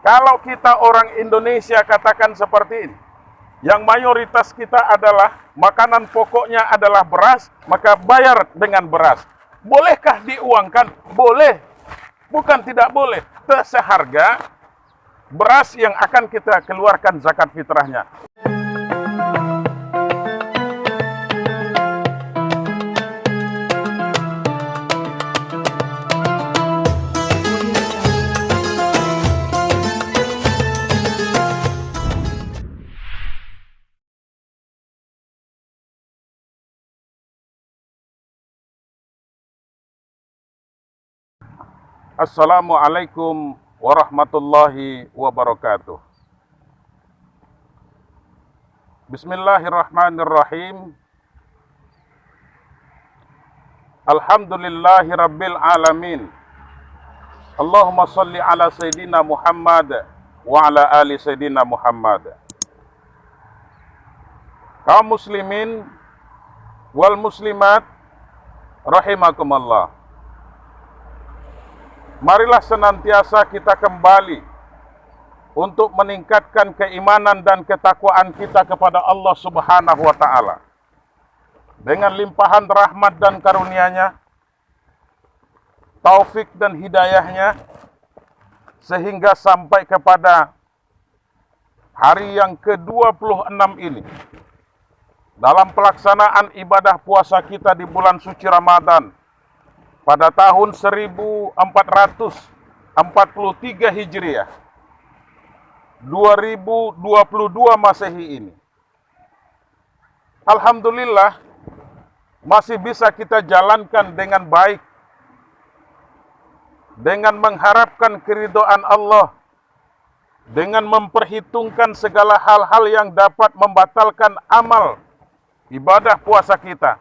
Kalau kita orang Indonesia katakan seperti ini, yang mayoritas kita adalah makanan pokoknya adalah beras, maka bayar dengan beras. Bolehkah diuangkan? Boleh. Bukan tidak boleh. Seharga beras yang akan kita keluarkan zakat fitrahnya. Assalamualaikum warahmatullahi wabarakatuh. Bismillahirrahmanirrahim. Alhamdulillahi rabbil alamin. Allahumma salli ala Sayyidina Muhammad wa ala ali Sayyidina Muhammad. Kaum muslimin wal muslimat rahimakumullah. Marilah senantiasa kita kembali untuk meningkatkan keimanan dan ketakwaan kita kepada Allah Subhanahu wa Ta'ala. Dengan limpahan rahmat dan karunia-Nya, taufik dan hidayah-Nya, sehingga sampai kepada hari yang ke-26 ini, dalam pelaksanaan ibadah puasa kita di bulan suci Ramadan, pada tahun 1443 Hijriah, 2022 Masehi ini. Alhamdulillah, masih bisa kita jalankan dengan baik, dengan mengharapkan keridhaan Allah, dengan memperhitungkan segala hal-hal yang dapat membatalkan amal ibadah puasa kita,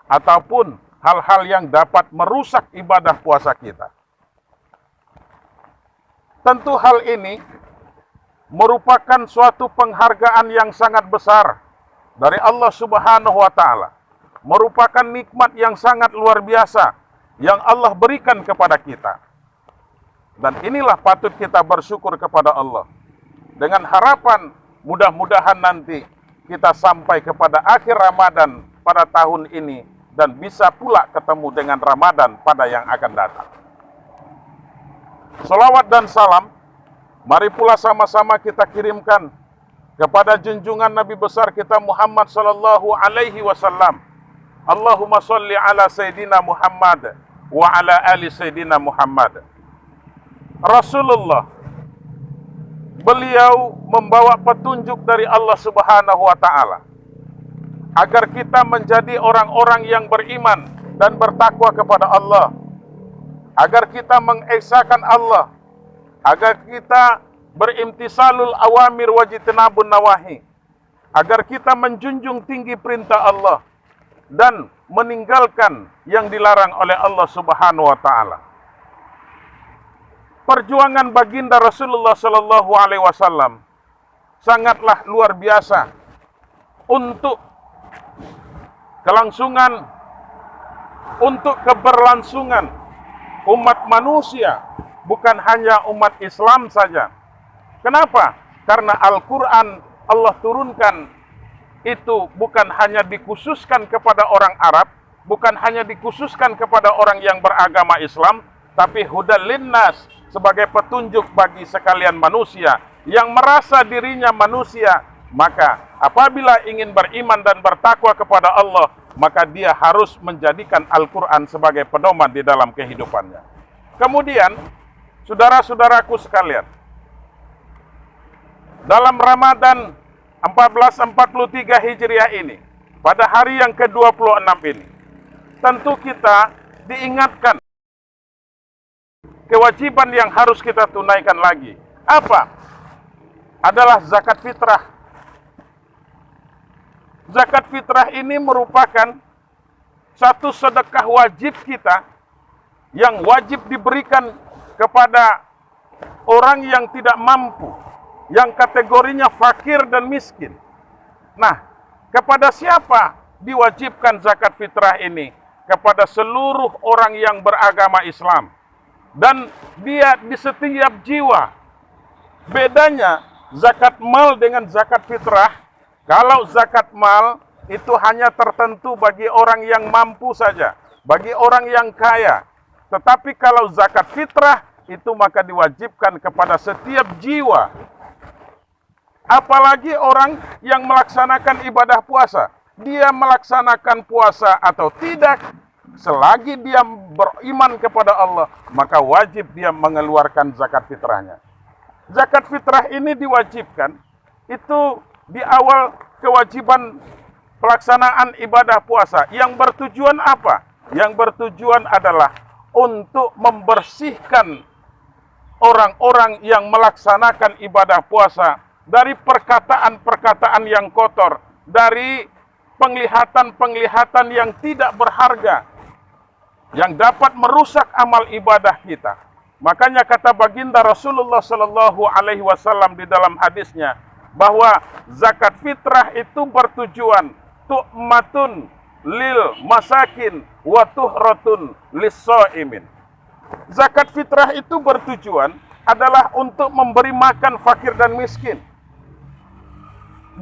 ataupun hal-hal yang dapat merusak ibadah puasa kita. Tentu hal ini merupakan suatu penghargaan yang sangat besar dari Allah Subhanahu wa Ta'ala. Merupakan nikmat yang sangat luar biasa yang Allah berikan kepada kita. Dan inilah patut kita bersyukur kepada Allah. Dengan harapan mudah-mudahan nanti kita sampai kepada akhir Ramadan pada tahun ini, dan bisa pula ketemu dengan Ramadan pada yang akan datang. Salawat dan salam, mari pula sama-sama kita kirimkan kepada junjungan Nabi besar kita Muhammad sallallahu alaihi wasallam. Allahumma salli ala Sayyidina Muhammad wa ala ali Sayyidina Muhammad. Rasulullah, beliau membawa petunjuk dari Allah Subhanahu wa Ta'ala agar kita menjadi orang-orang yang beriman dan bertakwa kepada Allah, agar kita mengesakan Allah, agar kita berimtisalul awamir wajtinabun nawahi, agar kita menjunjung tinggi perintah Allah dan meninggalkan yang dilarang oleh Allah Subhanahu wa Ta'ala. Perjuangan baginda Rasulullah sallallahu alaihi wasallam sangatlah luar biasa untuk kelangsungan, untuk keberlangsungan umat manusia, bukan hanya umat Islam saja. Kenapa? Karena Al-Quran Allah turunkan itu bukan hanya dikhususkan kepada orang Arab, bukan hanya dikhususkan kepada orang yang beragama Islam, tapi hudal linnas, sebagai petunjuk bagi sekalian manusia yang merasa dirinya manusia. Maka apabila ingin beriman dan bertakwa kepada Allah, maka dia harus menjadikan Al-Quran sebagai pedoman di dalam kehidupannya. Kemudian, saudara-saudaraku sekalian, dalam Ramadan 1443 Hijriah ini, pada hari yang ke-26 ini, tentu kita diingatkan kewajiban yang harus kita tunaikan lagi. Apa? Adalah zakat fitrah. Zakat fitrah ini merupakan satu sedekah wajib kita yang wajib diberikan kepada orang yang tidak mampu, yang kategorinya fakir dan miskin. Nah, kepada siapa diwajibkan zakat fitrah ini? Kepada seluruh orang yang beragama Islam. Dan dia di setiap jiwa Bedanya zakat mal dengan zakat fitrah, kalau zakat mal itu hanya tertentu bagi orang yang mampu saja, bagi orang yang kaya. Tetapi kalau zakat fitrah itu maka diwajibkan kepada setiap jiwa. Apalagi orang yang melaksanakan ibadah puasa. Dia melaksanakan puasa atau tidak, selagi dia beriman kepada Allah, maka wajib dia mengeluarkan zakat fitrahnya. Zakat fitrah ini diwajibkan, itu di awal kewajiban pelaksanaan ibadah puasa. Yang bertujuan apa? Yang bertujuan adalah untuk membersihkan orang-orang yang melaksanakan ibadah puasa dari perkataan-perkataan yang kotor, dari penglihatan-penglihatan yang tidak berharga, yang dapat merusak amal ibadah kita. Makanya kata baginda Rasulullah Sallallahu Alaihi Wasallam di dalam hadisnya, bahwa zakat fitrah itu bertujuan tu'matun lil masakin wa tuhratun lis-shaimin. Zakat fitrah itu bertujuan adalah untuk memberi makan fakir dan miskin,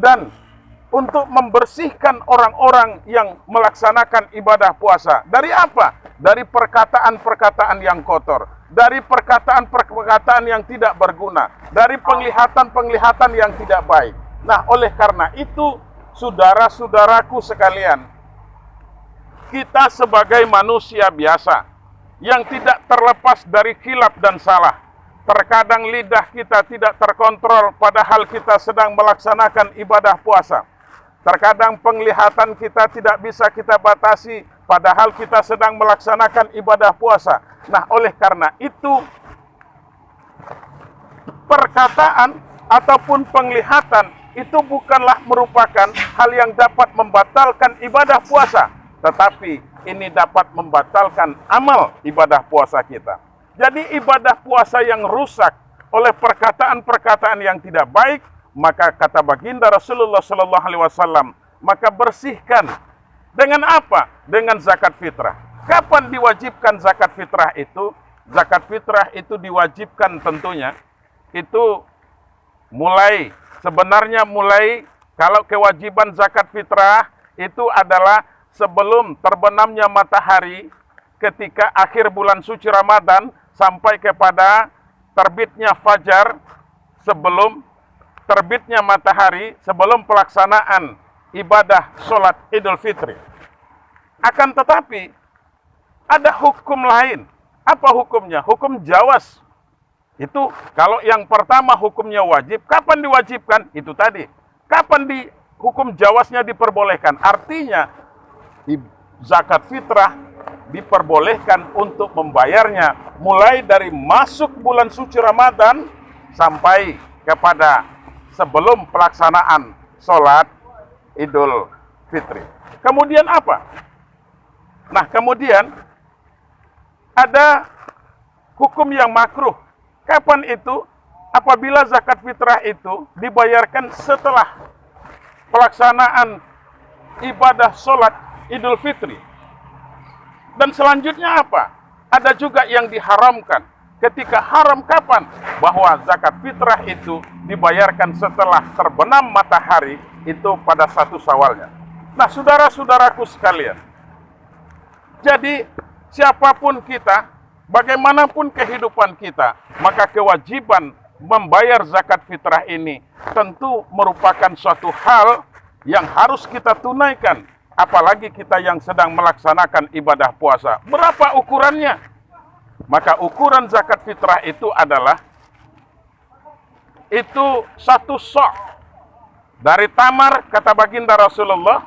dan untuk membersihkan orang-orang yang melaksanakan ibadah puasa. Dari apa? Dari perkataan-perkataan yang kotor, dari perkataan-perkataan yang tidak berguna, dari penglihatan-penglihatan yang tidak baik. Nah, oleh karena itu, saudara-saudaraku sekalian, kita sebagai manusia biasa yang tidak terlepas dari khilaf dan salah. Terkadang lidah kita tidak terkontrol padahal kita sedang melaksanakan ibadah puasa. Terkadang penglihatan kita tidak bisa kita batasi padahal kita sedang melaksanakan ibadah puasa. Nah, oleh karena itu, perkataan ataupun penglihatan itu bukanlah merupakan hal yang dapat membatalkan ibadah puasa, tetapi ini dapat membatalkan amal ibadah puasa kita. Jadi ibadah puasa yang rusak oleh perkataan-perkataan yang tidak baik, maka kata baginda Rasulullah Sallallahu Alaihi Wasallam, maka bersihkan dengan apa? Dengan zakat fitrah. Kapan diwajibkan zakat fitrah itu? Zakat fitrah itu diwajibkan tentunya itu sebenarnya mulai kalau kewajiban zakat fitrah itu adalah sebelum terbenamnya matahari ketika akhir bulan suci Ramadan sampai kepada terbitnya fajar, sebelum terbitnya matahari, sebelum pelaksanaan ibadah sholat Idul Fitri. Akan tetapi ada hukum lain. Apa hukumnya? Hukum jawas. Itu kalau yang pertama hukumnya wajib, kapan diwajibkan? Itu tadi. Kapan hukum jawasnya diperbolehkan? Artinya zakat fitrah diperbolehkan untuk membayarnya mulai dari masuk bulan suci Ramadan sampai kepada sebelum pelaksanaan sholat Idul Fitri. Kemudian apa? Nah, kemudian ada hukum yang makruh. Kapan itu? Apabila zakat fitrah itu dibayarkan setelah pelaksanaan ibadah sholat Idul Fitri. Dan selanjutnya apa? Ada juga yang diharamkan. Ketika haram kapan? Bahwa zakat fitrah itu dibayarkan setelah terbenam matahari, itu pada 1 Syawalnya. Nah, saudara-saudaraku sekalian, jadi siapapun kita, bagaimanapun kehidupan kita, maka kewajiban membayar zakat fitrah ini tentu merupakan suatu hal yang harus kita tunaikan. Apalagi kita yang sedang melaksanakan ibadah puasa. Berapa ukurannya? Maka ukuran zakat fitrah itu adalah itu 1 sok dari tamar, kata baginda Rasulullah,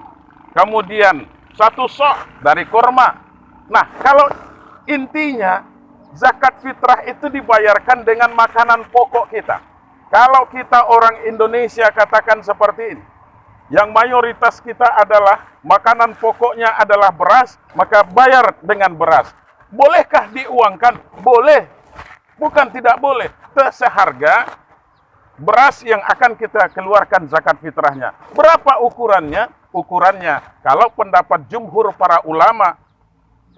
kemudian 1 sok dari kurma. Nah, kalau intinya zakat fitrah itu dibayarkan dengan makanan pokok kita. Kalau kita orang Indonesia katakan seperti ini, yang mayoritas kita adalah makanan pokoknya adalah beras, maka bayar dengan beras. Bolehkah diuangkan? Boleh. Bukan tidak boleh. Seharga beras yang akan kita keluarkan zakat fitrahnya. Berapa ukurannya? Ukurannya, kalau pendapat jumhur para ulama,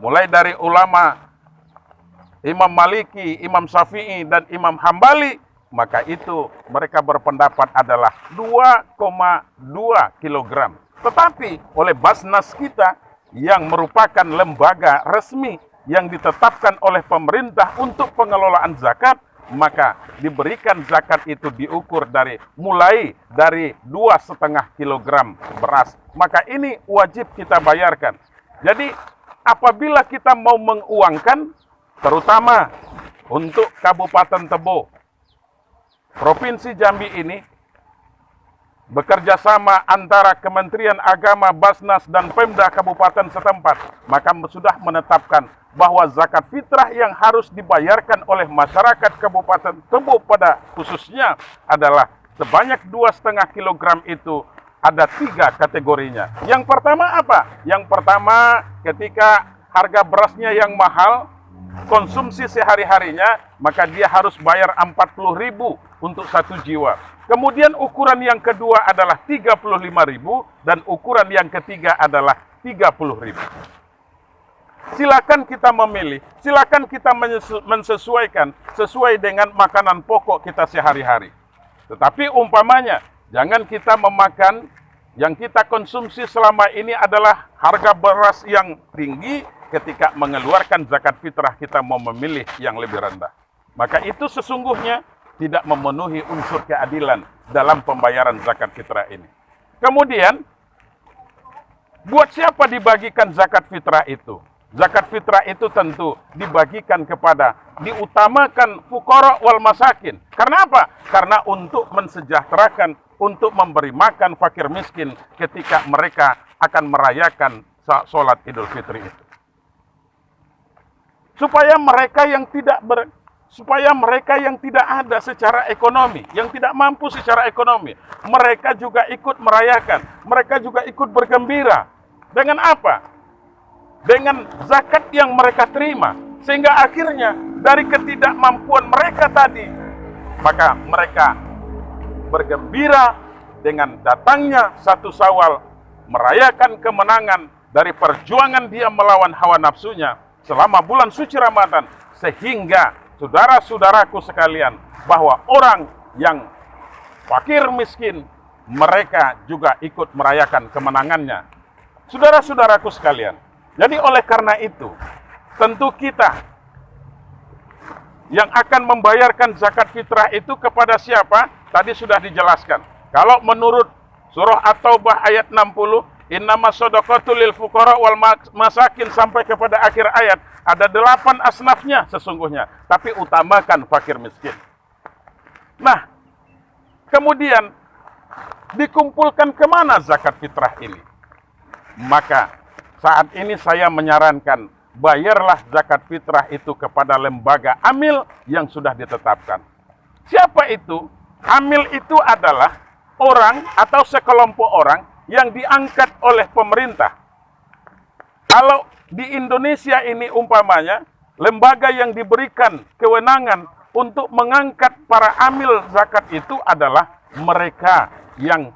mulai dari ulama Imam Maliki, Imam Syafi'i, dan Imam Hambali, maka itu mereka berpendapat adalah 2,2 kilogram. Tetapi oleh Basnas kita yang merupakan lembaga resmi yang ditetapkan oleh pemerintah untuk pengelolaan zakat, maka diberikan zakat itu diukur mulai dari 2,5 kilogram beras. Maka ini wajib kita bayarkan. Jadi apabila kita mau menguangkan, terutama untuk Kabupaten Tebo, Provinsi Jambi ini, bekerja sama antara Kementerian Agama, Basnas, dan Pemda Kabupaten setempat, maka sudah menetapkan bahwa zakat fitrah yang harus dibayarkan oleh masyarakat Kabupaten Tebo pada khususnya adalah sebanyak 2,5 kilogram itu ada 3 kategorinya. Yang pertama apa? Yang pertama ketika harga berasnya yang mahal, konsumsi sehari-harinya, maka dia harus bayar 40.000 untuk 1 jiwa. Kemudian ukuran yang kedua adalah 35.000 dan ukuran yang ketiga adalah 30.000. Silakan kita memilih, silakan kita menyesuaikan sesuai dengan makanan pokok kita sehari-hari. Tetapi umpamanya, jangan kita memakan yang kita konsumsi selama ini adalah harga beras yang tinggi, ketika mengeluarkan zakat fitrah kita mau memilih yang lebih rendah. Maka itu sesungguhnya tidak memenuhi unsur keadilan dalam pembayaran zakat fitrah ini. Kemudian, buat siapa dibagikan zakat fitrah itu? Zakat fitrah itu tentu dibagikan diutamakan fuqara wal masakin. Karena apa? Karena untuk mensejahterakan, untuk memberi makan fakir miskin ketika mereka akan merayakan sholat Idul Fitri itu. Supaya mereka yang tidak ada secara ekonomi, yang tidak mampu secara ekonomi, mereka juga ikut merayakan, mereka juga ikut bergembira. Dengan apa? Dengan zakat yang mereka terima, sehingga akhirnya dari ketidakmampuan mereka tadi, maka mereka bergembira dengan datangnya 1 Syawal, merayakan kemenangan dari perjuangan dia melawan hawa nafsunya selama bulan suci Ramadan, sehingga saudara-saudaraku sekalian, bahwa orang yang fakir miskin, mereka juga ikut merayakan kemenangannya. Saudara-saudaraku sekalian, jadi oleh karena itu, tentu kita yang akan membayarkan zakat fitrah itu kepada siapa? Tadi sudah dijelaskan. Kalau menurut surah At-Taubah ayat 60, Innama shadaqatul lil fuqara wal masakin sampai kepada akhir ayat, ada 8 asnafnya sesungguhnya, tapi utamakan fakir miskin. Nah, kemudian dikumpulkan kemana zakat fitrah ini? Maka saat ini saya menyarankan, bayarlah zakat fitrah itu kepada lembaga amil yang sudah ditetapkan. Siapa itu? Amil itu adalah orang atau sekelompok orang yang diangkat oleh pemerintah. Kalau di Indonesia ini umpamanya, lembaga yang diberikan kewenangan untuk mengangkat para amil zakat itu adalah mereka yang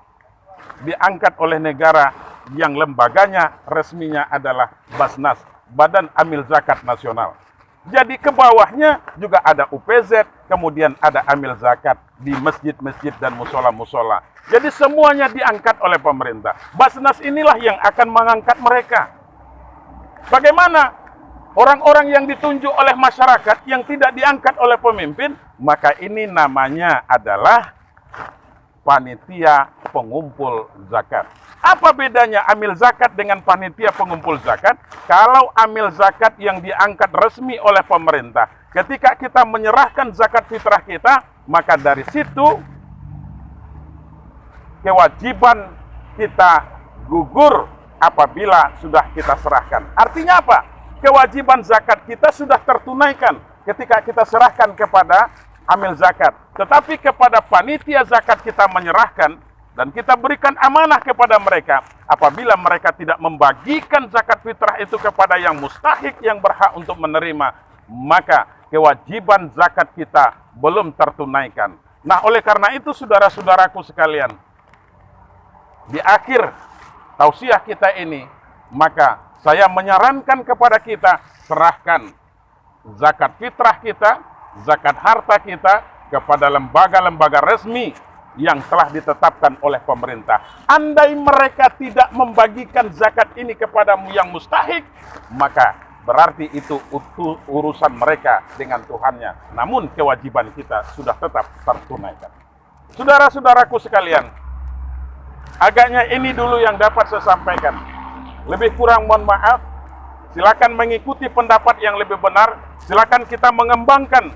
diangkat oleh negara, yang lembaganya resminya adalah Basnas, Badan Amil Zakat Nasional. Jadi ke bawahnya juga ada UPZ, kemudian ada amil zakat di masjid-masjid dan musola-musola. Jadi semuanya diangkat oleh pemerintah. Basnas inilah yang akan mengangkat mereka. Bagaimana orang-orang yang ditunjuk oleh masyarakat yang tidak diangkat oleh pemimpin? Maka ini namanya adalah panitia pengumpul zakat. Apa bedanya amil zakat dengan panitia pengumpul zakat? Kalau amil zakat yang diangkat resmi oleh pemerintah, ketika kita menyerahkan zakat fitrah kita, maka dari situ kewajiban kita gugur apabila sudah kita serahkan. Artinya apa? Kewajiban zakat kita sudah tertunaikan ketika kita serahkan kepada amil zakat. Tetapi kepada panitia zakat kita menyerahkan dan kita berikan amanah kepada mereka. Apabila mereka tidak membagikan zakat fitrah itu kepada yang mustahik, yang berhak untuk menerima, maka kewajiban zakat kita belum tertunaikan. Nah, oleh karena itu saudara-saudaraku sekalian, di akhir tausiah kita ini, maka saya menyarankan kepada kita, serahkan zakat fitrah kita, zakat harta kita, kepada lembaga-lembaga resmi yang telah ditetapkan oleh pemerintah. Andai mereka tidak membagikan zakat ini kepadamu yang mustahik, maka berarti itu urusan mereka dengan Tuhannya. Namun kewajiban kita sudah tetap tertunaikan. Saudara-saudaraku sekalian, agaknya ini dulu yang dapat saya sampaikan. Lebih kurang mohon maaf. Silakan mengikuti pendapat yang lebih benar. Silakan kita mengembangkan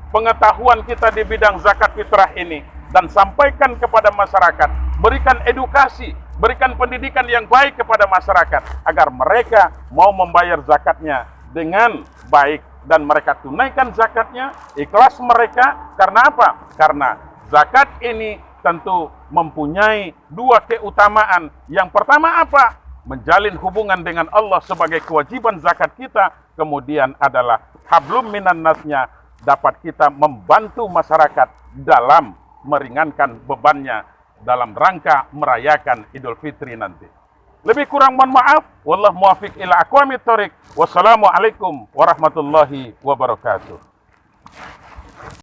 pengetahuan kita di bidang zakat fitrah ini dan sampaikan kepada masyarakat. Berikan edukasi, berikan pendidikan yang baik kepada masyarakat agar mereka mau membayar zakatnya dengan baik dan mereka tunaikan zakatnya, ikhlas mereka. Karena apa? Karena zakat ini tentu mempunyai dua keutamaan. Yang pertama apa? Menjalin hubungan dengan Allah sebagai kewajiban zakat kita. Kemudian adalah hablum minan nasnya, dapat kita membantu masyarakat dalam meringankan bebannya dalam rangka merayakan Idul Fitri nanti. Lebih kurang mohon maaf. Wallahu muwaffiq ila aqwamit thoriq. Wassalamualaikum warahmatullahi wabarakatuh.